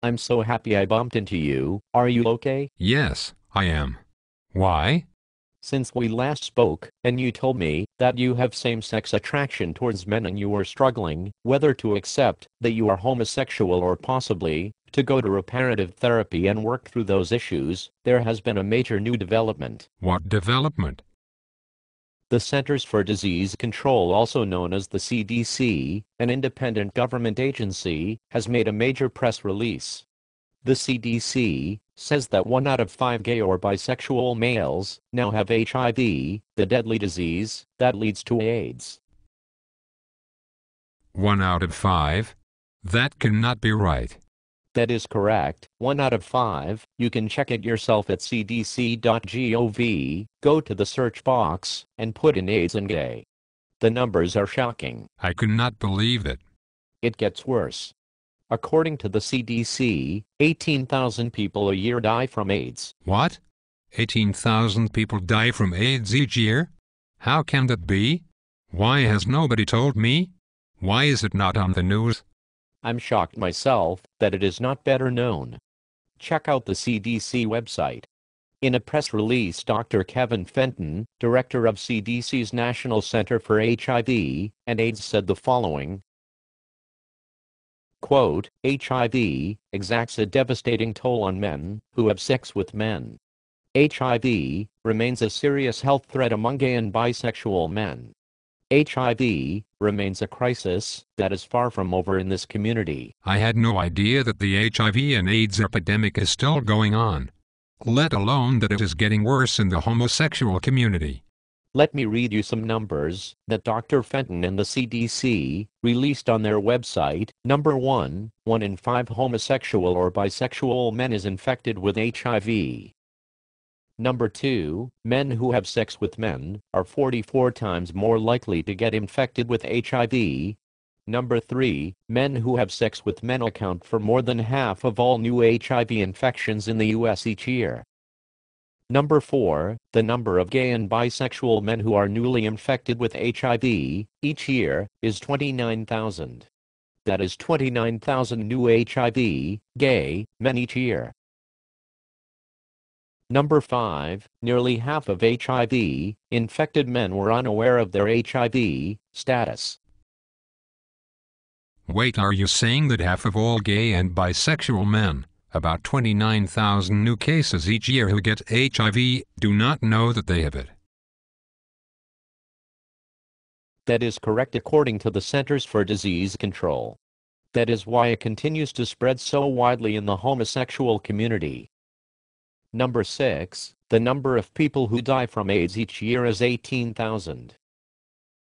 I'm so happy I bumped into you. Are you okay? Yes, I am. Why? Since we last spoke, and you told me that you have same-sex attraction towards men and you were struggling whether to accept that you are homosexual or possibly to go to reparative therapy and work through those issues, there has been a major new development. What development? The Centers for Disease Control, also known as the CDC, an independent government agency, has made a major press release. The CDC says that 1 out of 5 gay or bisexual males now have HIV, the deadly disease that leads to AIDS. 1 out of 5? That cannot be right. That is correct, 1 out of 5. You can check it yourself at cdc.gov, go to the search box, and put in AIDS and gay. The numbers are shocking. I cannot believe it. It gets worse. According to the CDC, 18,000 people a year die from AIDS. What? 18,000 people die from AIDS each year? How can that be? Why has nobody told me? Why is it not on the news? I'm shocked myself that it is not better known. Check out the CDC website. In a press release, Dr. Kevin Fenton, director of CDC's National Center for HIV and AIDS, said the following. Quote, HIV exacts a devastating toll on men who have sex with men. HIV remains a serious health threat among gay and bisexual men. HIV remains a crisis that is far from over in this community. I had no idea that the HIV and AIDS epidemic is still going on, let alone that it is getting worse in the homosexual community. Let me read you some numbers that Dr. Fenton and the CDC released on their website. Number 1, 1 in 5 homosexual or bisexual men is infected with HIV. Number 2, men who have sex with men are 44 times more likely to get infected with HIV. Number 3, men who have sex with men account for more than half of all new HIV infections in the US each year. Number 4, the number of gay and bisexual men who are newly infected with HIV each year is 29,000. That is 29,000 new HIV gay men each year. Number 5, nearly half of HIV infected men were unaware of their HIV status. Wait, are you saying that half of all gay and bisexual men, about 29,000 new cases each year who get HIV, do not know that they have it? That is correct according to the Centers for Disease Control. That is why it continues to spread so widely in the homosexual community. Number 6, the number of people who die from AIDS each year is 18,000.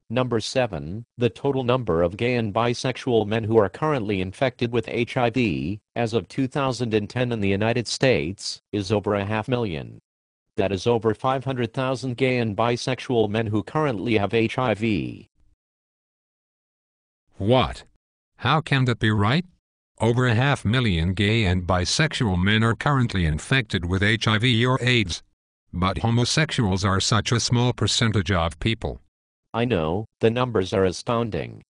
Number 7, the total number of gay and bisexual men who are currently infected with HIV, as of 2010 in the United States, is over 500,000. That is over 500,000 gay and bisexual men who currently have HIV. What? How can that be right? Over 500,000 gay and bisexual men are currently infected with HIV or AIDS. But homosexuals are such a small percentage of people. I know, the numbers are astounding.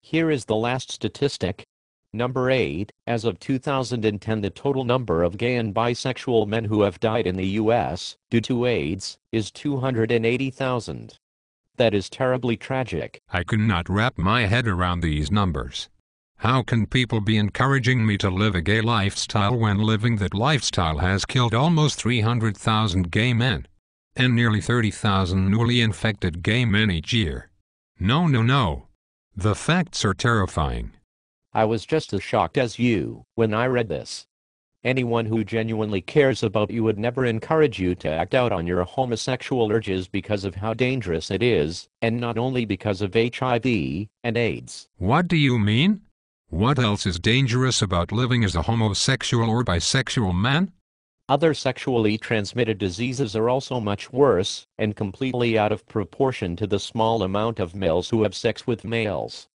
Here is the last statistic. Number 8, as of 2010, the total number of gay and bisexual men who have died in the US due to AIDS is 280,000. That is terribly tragic. I cannot wrap my head around these numbers. How can people be encouraging me to live a gay lifestyle when living that lifestyle has killed almost 300,000 gay men and nearly 30,000 newly infected gay men each year? No, no, no. The facts are terrifying. I was just as shocked as you when I read this. Anyone who genuinely cares about you would never encourage you to act out on your homosexual urges because of how dangerous it is, and not only because of HIV and AIDS. What do you mean? What else is dangerous about living as a homosexual or bisexual man? Other sexually transmitted diseases are also much worse, and completely out of proportion to the small amount of males who have sex with males.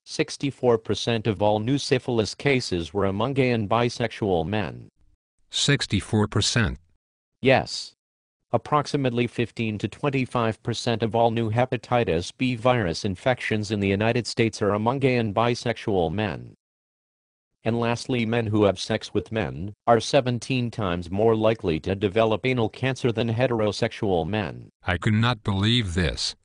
64% of all new syphilis cases were among gay and bisexual men. 64%? Yes. Approximately 15 to 25% of all new hepatitis B virus infections in the United States are among gay and bisexual men. And lastly, men who have sex with men are 17 times more likely to develop anal cancer than heterosexual men. I could not believe this.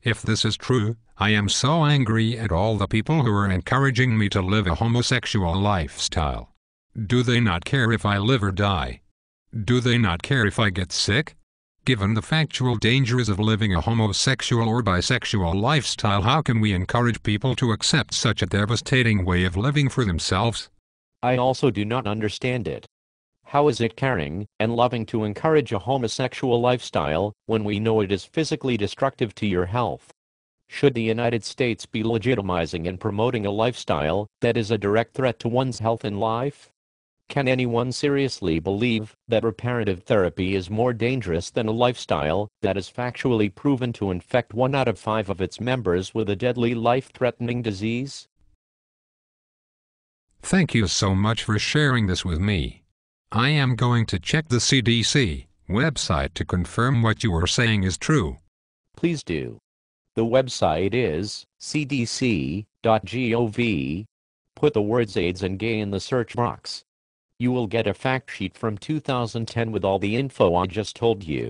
If this is true, I am so angry at all the people who are encouraging me to live a homosexual lifestyle. Do they not care if I live or die? Do they not care if I get sick? Given the factual dangers of living a homosexual or bisexual lifestyle, how can we encourage people to accept such a devastating way of living for themselves? I also do not understand it. How is it caring and loving to encourage a homosexual lifestyle when we know it is physically destructive to your health? Should the United States be legitimizing and promoting a lifestyle that is a direct threat to one's health and life? Can anyone seriously believe that reparative therapy is more dangerous than a lifestyle that is factually proven to infect 1 out of 5 of its members with a deadly life-threatening disease? Thank you so much for sharing this with me. I am going to check the CDC website to confirm what you are saying is true. Please do. The website is cdc.gov. Put the words AIDS and gay in the search box. You will get a fact sheet from 2010 with all the info I just told you.